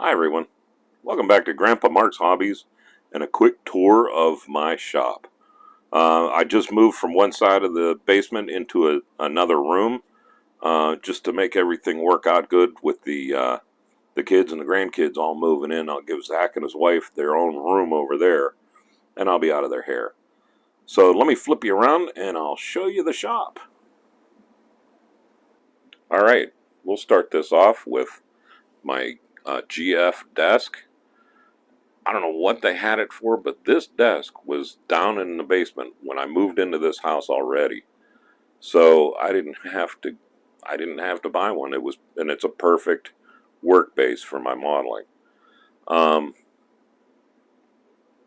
Hi everyone, welcome back to Grandpa Mark's Hobbies and a quick tour of my shop. I just moved from one side of the basement into another room just to make everything work out good with the kids and the grandkids all moving in. I'll give Zach and his wife their own room over there and I'll be out of their hair. So let me flip you around and I'll show you the shop. Alright, we'll start this off with my GF desk. I don't know what they had it for, but this desk was down in the basement when I moved into this house already. So I didn't have to buy one. And it's a perfect work base for my modeling.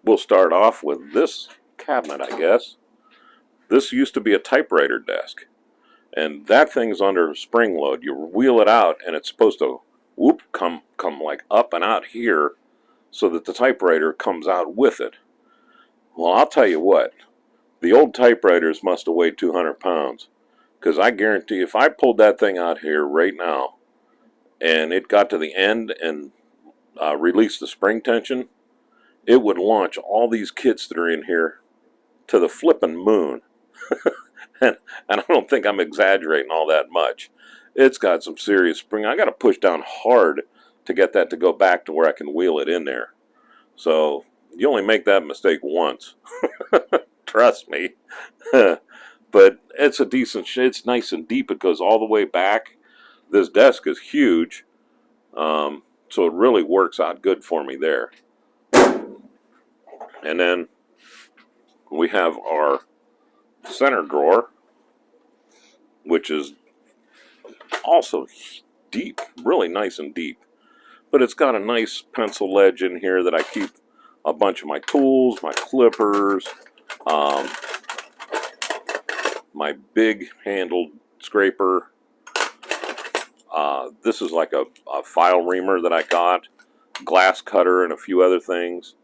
We'll start off with this cabinet, I guess. This used to be a typewriter desk. And that thing's under spring load. You wheel it out and it's supposed to come like up and out here, so that the typewriter comes out with it. Well, I'll tell you what, the old typewriters must have weighed 200 pounds, because I guarantee if I pulled that thing out here right now and it got to the end and released the spring tension, it would launch all these kits that are in here to the flippin' moon. and I don't think I'm exaggerating all that much. It's got some serious spring. I got to push down hard to get that to go back to where I can wheel it in there. So you only make that mistake once. Trust me. But it's a decent, it's nice and deep. It goes all the way back. This desk is huge. So it really works out good for me there. And then we have our center drawer, which is also deep, really nice and deep. But it's got a nice pencil ledge in here that I keep a bunch of my tools, my clippers, my big handled scraper. This is like a file reamer that I got, glass cutter, and a few other things.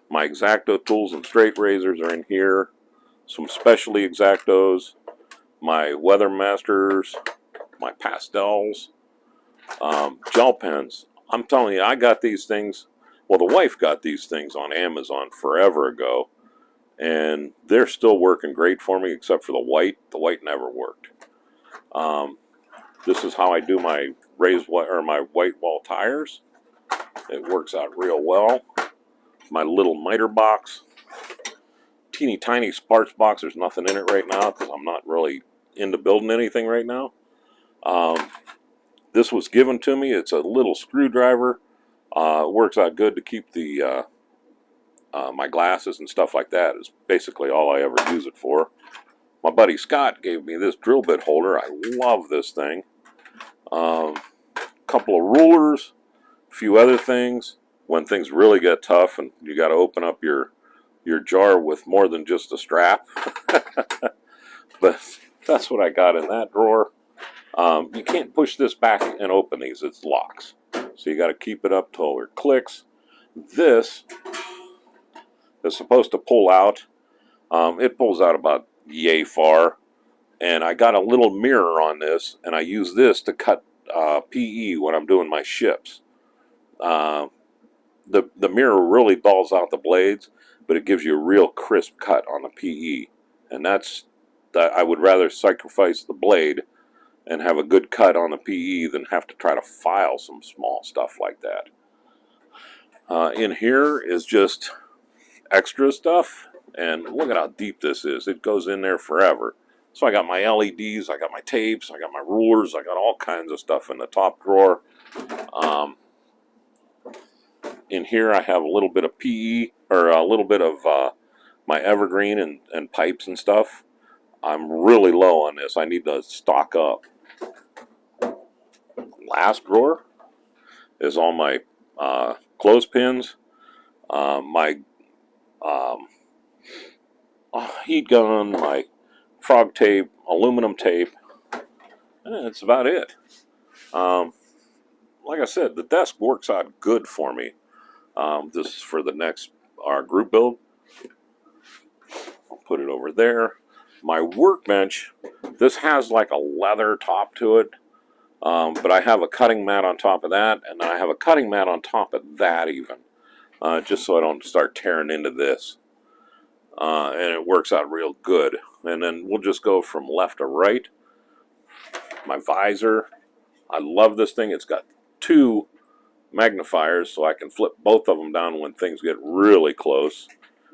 My X-Acto tools and straight razors are in here. Some specialty X-Actos, my Weather Masters, my pastels, gel pens. I'm telling you, I got these things. Well, the wife got these things on Amazon forever ago, and they're still working great for me, except for the white. The white never worked. This is how I do my my white wall tires. It works out real well. My little miter box, teeny tiny sparks box. There's nothing in it right now because I'm not really into building anything right now. This was given to me. It's a little screwdriver. It works out good to keep the my glasses and stuff like that. Is basically all I ever use it for. My buddy Scott gave me this drill bit holder. I love this thing. Couple of rulers, a few other things. When things really get tough and you got to open up your jar with more than just a strap. But that's what I got in that drawer. You can't push this back and open these. It's locks. So you got to keep it up till it clicks. This is supposed to pull out. It pulls out about yay far. And I got a little mirror on this, and I use this to cut PE when I'm doing my ships. The mirror really balls out the blades, but it gives you a real crisp cut on the PE. And that's that. I would rather sacrifice the blade and have a good cut on the PE than have to try to file some small stuff like that. In here is just extra stuff, and look at how deep this is. It goes in there forever. So I got my LEDs, I got my tapes, I got my rulers, I got all kinds of stuff in the top drawer. In here I have a little bit of PE, or a little bit of my evergreen and pipes and stuff. I'm really low on this. I need to stock up. Last drawer is all my clothespins, my heat gun, my frog tape, aluminum tape, and that's about it. Like I said, the desk works out good for me. This is for the next group build. I'll put it over there. My workbench, this has like a leather top to it. But I have a cutting mat on top of that, and I have a cutting mat on top of that even, just so I don't start tearing into this. And it works out real good. And then we'll just go from left to right. My visor, I love this thing. It's got 2 magnifiers, so I can flip both of them down when things get really close.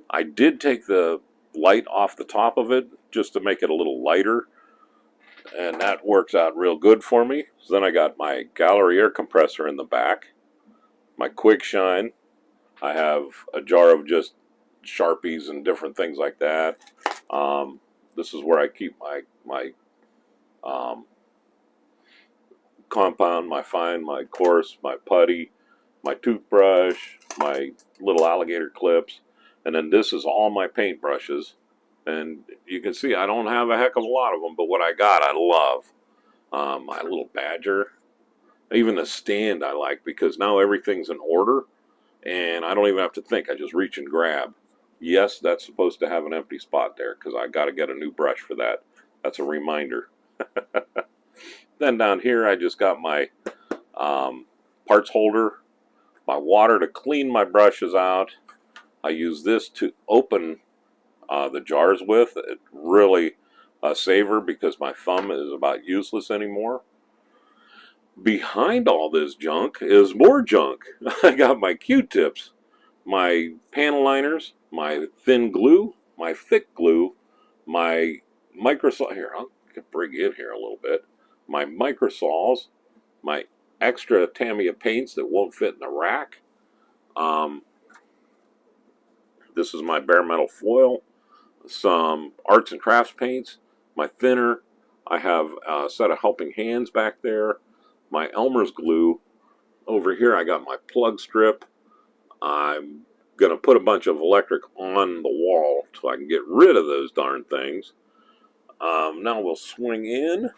I did take the light off the top of it just to make it a little lighter, and that works out real good for me. So then I got my gallery air compressor in the back, my quick shine. I have a jar of just Sharpies and different things like that. This is where I keep my compound, my fine, my coarse, my putty, my toothbrush, my little alligator clips, and then this is all my paint brushes. And you can see I don't have a heck of a lot of them, but what I got I love. My little badger, even the stand I like, because now everything's in order and I don't even have to think. I just reach and grab. Yes, that's supposed to have an empty spot there because I got to get a new brush for that. That's a reminder. Then down here I just got my parts holder, my water to clean my brushes out. I use this to open the jars with. It really a saver because my thumb is about useless anymore. Behind all this junk is more junk. I got my Q-tips, my panel liners, my thin glue, my thick glue, my microsol. Here, I'll bring you in here a little bit. My microsols, my extra Tamiya paints that won't fit in the rack. This is my bare metal foil, some arts and crafts paints, my thinner. I have a set of helping hands back there, my Elmer's glue. Over here I got my plug strip. I'm going to put a bunch of electric on the wall so I can get rid of those darn things. Now we'll swing in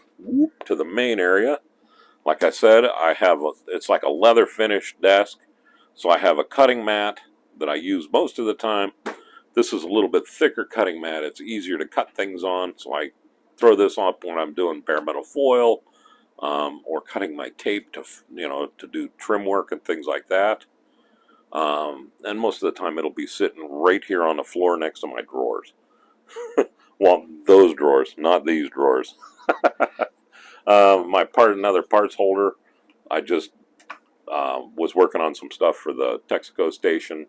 to the main area. Like I said, it's like a leather finished desk. So I have a cutting mat that I use most of the time. This is a little bit thicker cutting mat. It's easier to cut things on. So I throw this up when I'm doing bare metal foil or cutting my tape to do trim work and things like that. And most of the time it'll be sitting right here on the floor next to my drawers. Well, those drawers, not these drawers. Another parts holder. I just was working on some stuff for the Texaco station.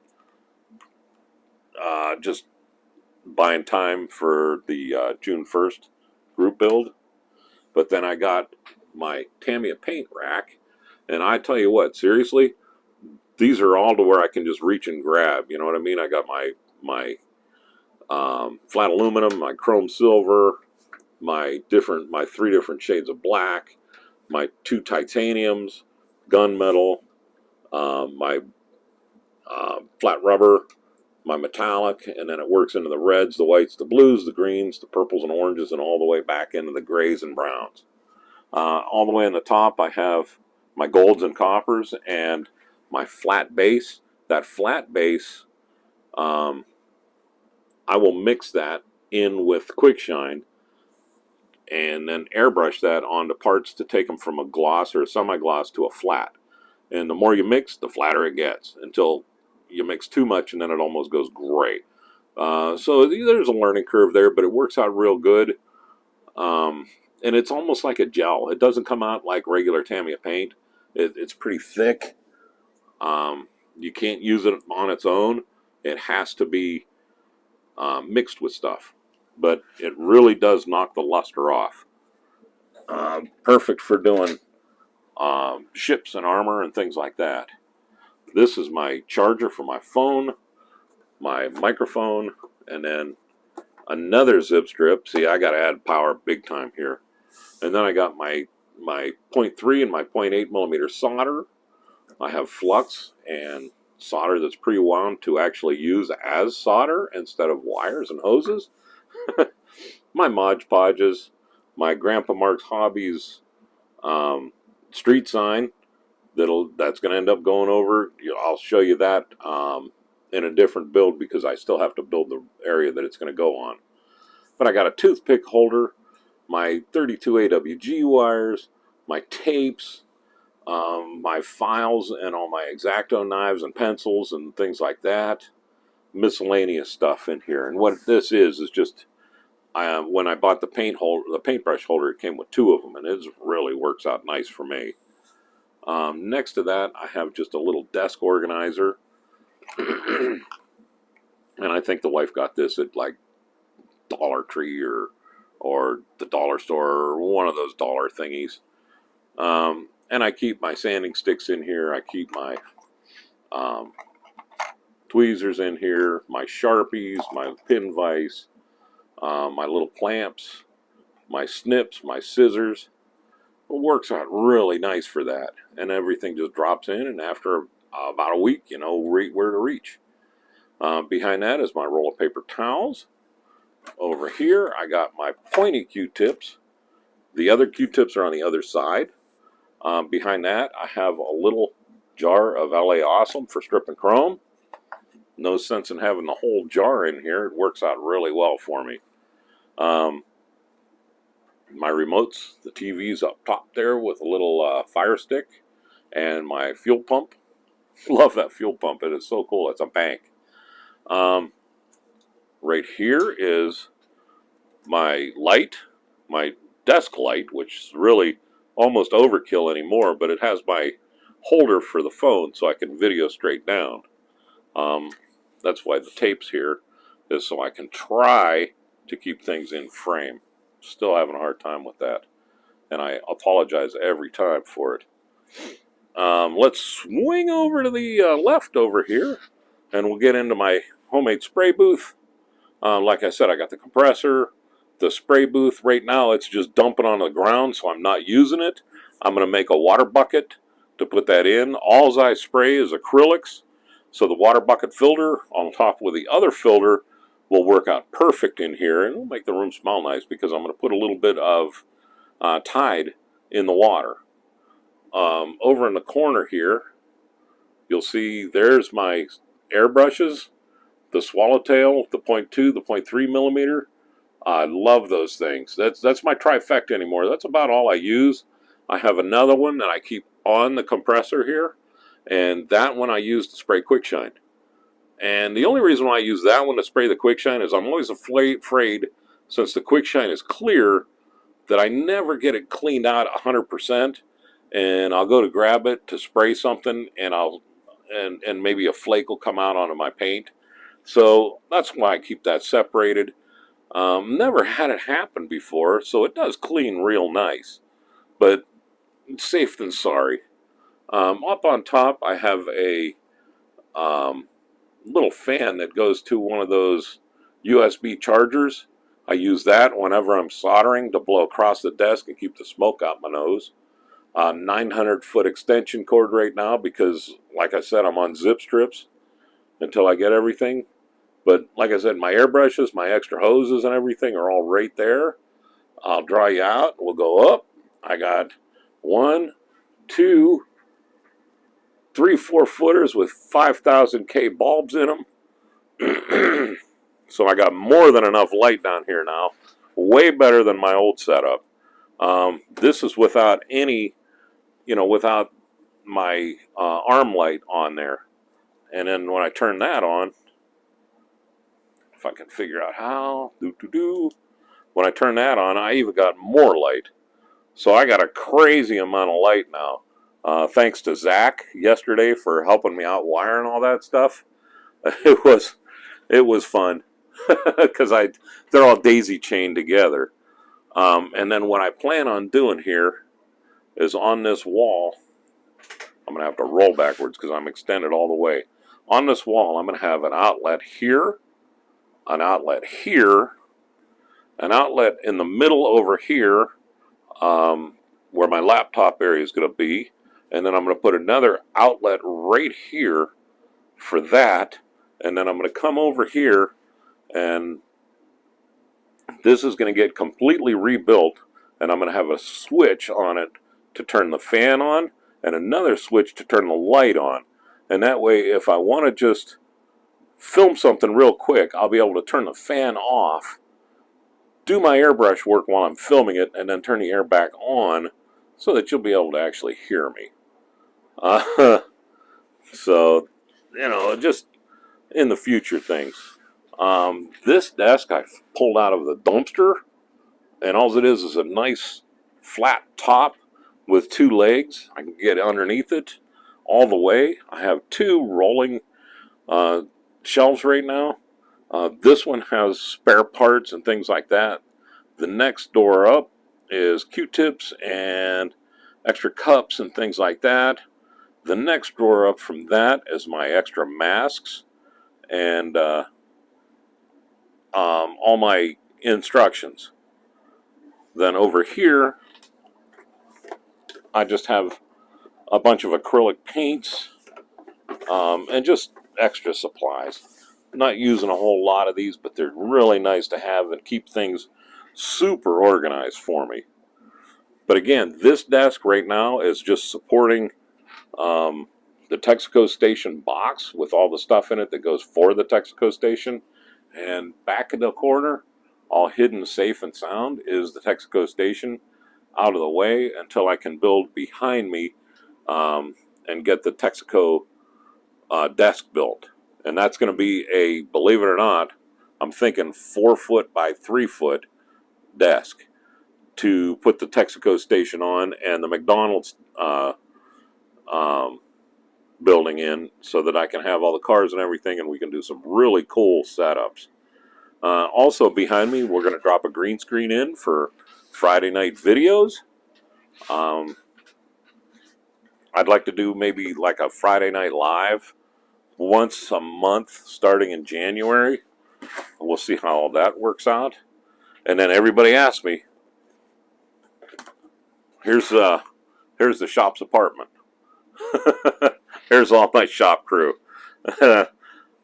Just buying time for the June 1st group build. But then I got my Tamiya paint rack. And I tell you what, seriously, these are all to where I can just reach and grab. You know what I mean? I got my flat aluminum, my chrome silver, my 3 different shades of black, my 2 titaniums, gunmetal, my flat rubber, my metallic, and then it works into the reds, the whites, the blues, the greens, the purples and oranges, and all the way back into the grays and browns. All the way on the top I have my golds and coppers and my flat base. That flat base, I will mix that in with quick shine and then airbrush that onto parts to take them from a gloss or a semi-gloss to a flat. And the more you mix, the flatter it gets until you mix too much and then it almost goes gray. So there's a learning curve there, but it works out real good. And it's almost like a gel. It doesn't come out like regular Tamiya paint. It's pretty thick. You can't use it on its own. It has to be mixed with stuff. But it really does knock the luster off. Perfect for doing ships and armor and things like that. This is my charger for my phone, my microphone, and then another zip strip. See, I got to add power big time here. And then I got my 0.3 and my 0.8 millimeter solder. I have flux and solder that's pre-wound to actually use as solder instead of wires and hoses. My Mod Podges, my Grandpa Mark's Hobbies street sign that's going to end up going over. I'll show you that in a different build because I still have to build the area that it's going to go on. But I got a toothpick holder, my 32 AWG wires, my tapes, my files, and all my X-Acto knives and pencils and things like that. Miscellaneous stuff in here. And what this is just, when I bought the paintbrush holder, it came with 2 of them, and it really works out nice for me. Next to that, I have just a little desk organizer. And I think the wife got this at like Dollar Tree or the dollar store, or one of those dollar thingies. And I keep my sanding sticks in here. I keep my tweezers in here, my Sharpies, my pin vise, my little clamps, my snips, my scissors. It works out really nice for that. And everything just drops in, and after about a week, you know where to reach. Behind that is my roll of paper towels. Over here, I got my pointy Q-tips. The other Q-tips are on the other side. Behind that, I have a little jar of LA Awesome for stripping chrome. No sense in having the whole jar in here. It works out really well for me. My remotes, the TV's up top there with a little fire stick, and my fuel pump. Love that fuel pump. It is so cool. It's a bank. Right here is my light, my desk light, which is really almost overkill anymore, but it has my holder for the phone so I can video straight down. That's why the tape's here, is so I can try to keep things in frame. Still having a hard time with that, and I apologize every time for it. Let's swing over to the left over here, and we'll get into my homemade spray booth. Like I said, I got the compressor, the spray booth. Right now it's just dumping on the ground, so I'm not using it. I'm going to make a water bucket to put that in. All I spray is acrylics, so the water bucket filter on top with the other filter will work out perfect in here, and it'll make the room smell nice because I'm going to put a little bit of Tide in the water. Over in the corner here, you'll see there's my airbrushes, the Swallowtail, the 0.2, the 0.3 millimeter. I love those things. That's my trifecta anymore. That's about all I use. I have another one that I keep on the compressor here, and that one I use to spray quickshine. And the only reason why I use that one to spray the quickshine is I'm always afraid, since the quickshine is clear, that I never get it cleaned out 100%, and I'll go to grab it to spray something, and maybe a flake will come out onto my paint. So that's why I keep that separated. Never had it happen before, so it does clean real nice, but it's safe than sorry. Up on top, I have a little fan that goes to one of those USB chargers. I use that whenever I'm soldering to blow across the desk and keep the smoke out my nose. 900-foot extension cord right now because, like I said, I'm on zip strips until I get everything. But like I said, my airbrushes, my extra hoses and everything are all right there. I'll dry you out. We'll go up. I got 1, 2, 3, 4 footers with 5,000K bulbs in them. So I got more than enough light down here now. Way better than my old setup. This is without any, without my arm light on there. And then when I turn that on, if I can figure out how, when I turn that on, I even got more light. So I got a crazy amount of light now. Thanks to Zach yesterday for helping me out wiring all that stuff. It was fun because they're all daisy chained together. And then what I plan on doing here is on this wall, I'm going to have to roll backwards because I'm extended all the way. On this wall, I'm going to have an outlet here, an outlet here, an outlet in the middle over here, where my laptop area is going to be, and then I'm going to put another outlet right here for that, and then I'm going to come over here, and this is going to get completely rebuilt, and I'm going to have a switch on it to turn the fan on, and another switch to turn the light on. And that way, if I want to just film something real quick, I'll be able to turn the fan off, do my airbrush work while I'm filming it, and then turn the air back on so that you'll be able to actually hear me. Uh, so, just in the future things. This desk I pulled out of the dumpster, and all it is a nice flat top with two legs. I can get underneath it all the way. I have two rolling shelves right now. This one has spare parts and things like that. The next door up is Q-tips and extra cups and things like that. The next drawer up from that is my extra masks and all my instructions. Then over here, I just have a bunch of acrylic paints and just extra supplies. I'm not using a whole lot of these, but they're really nice to have and keep things super organized for me. But again, this desk right now is just supporting the Texaco Station box with all the stuff in it that goes for the Texaco Station. And back in the corner, all hidden safe and sound, is the Texaco Station out of the way until I can build behind me and get the Texaco desk built. And that's going to be a, believe it or not, I'm thinking 4-foot by 3-foot desk to put the Texaco Station on and the McDonald's building in, so that I can have all the cars and everything, and we can do some really cool setups. Also behind me, we're going to drop a green screen in for Friday night videos. I'd like to do maybe like a Friday night live once a month starting in January. We'll see how all that works out. And then everybody asks me, here's the shop's apartment. Here's all my shop crew.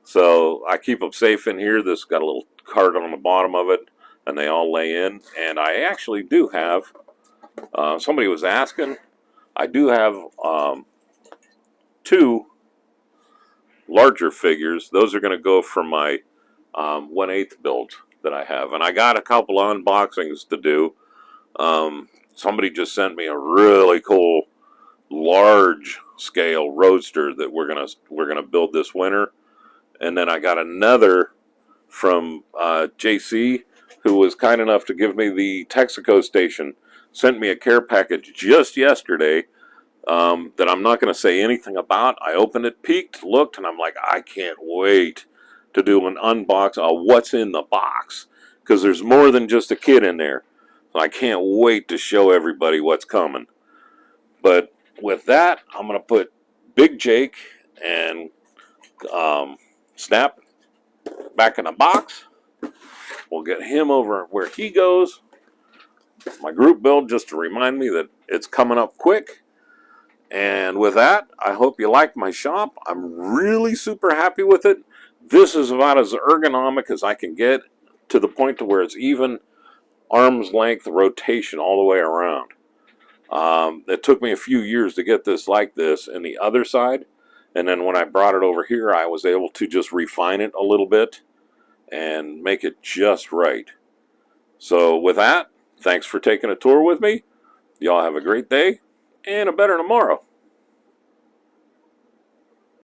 So I keep them safe in here. This got a little card on the bottom of it, and they all lay in. And I actually do have, somebody was asking, I do have 2 larger figures. Those are going to go for my 1/8 build that I have. And I got a couple unboxings to do. Somebody just sent me a really cool large scale roadster that we're gonna build this winter. And then I got another from JC, who was kind enough to give me the Texaco Station, sent me a care package just yesterday that I'm not going to say anything about. I opened it, peeked, looked, and I'm like, I can't wait to do an unbox of what's in the box, because there's more than just a kit in there. So I can't wait to show everybody what's coming. But with that, I'm going to put Big Jake and Snap back in the box. We'll get him over where he goes. My group build, just to remind me that it's coming up quick. And with that, I hope you like my shop. I'm really super happy with it. This is about as ergonomic as I can get, to the point to where it's even arm's length rotation all the way around. It took me a few years to get this like this in the other side, and then when I brought it over here, I was able to just refine it a little bit and make it just right. So with that, thanks for taking a tour with me. Y'all have a great day and a better tomorrow.